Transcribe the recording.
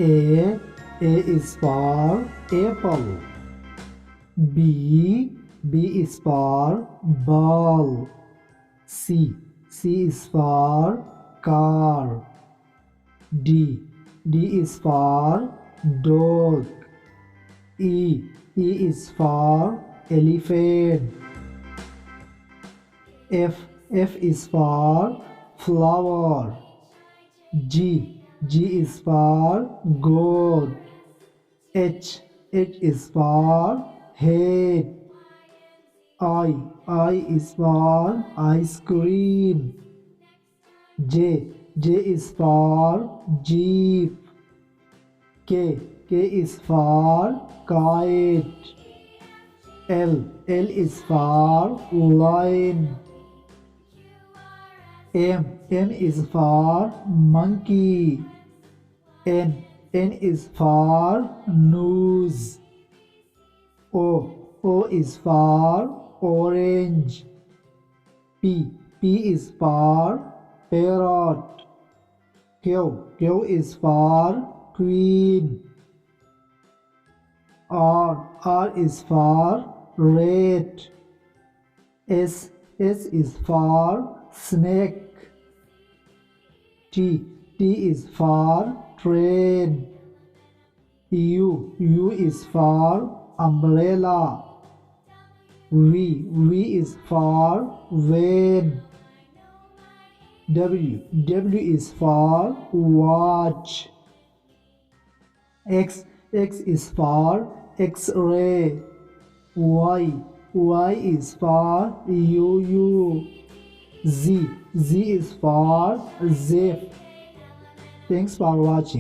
A is for apple. B is for ball. C is for car. D is for dog. E is for elephant. F is for flower. G is for goat. H is for head. I is for ice cream. J is for jeep. K is for kite. L is for lion. M is for monkey. N is for nose. O is for orange. P is for parrot. Q is for queen. R is for rat. S is for snake. T is for train. U is for umbrella. V is for van. W is for watch. X is for X-ray. Y is for yo-yo. Z is for zip. Thanks for watching.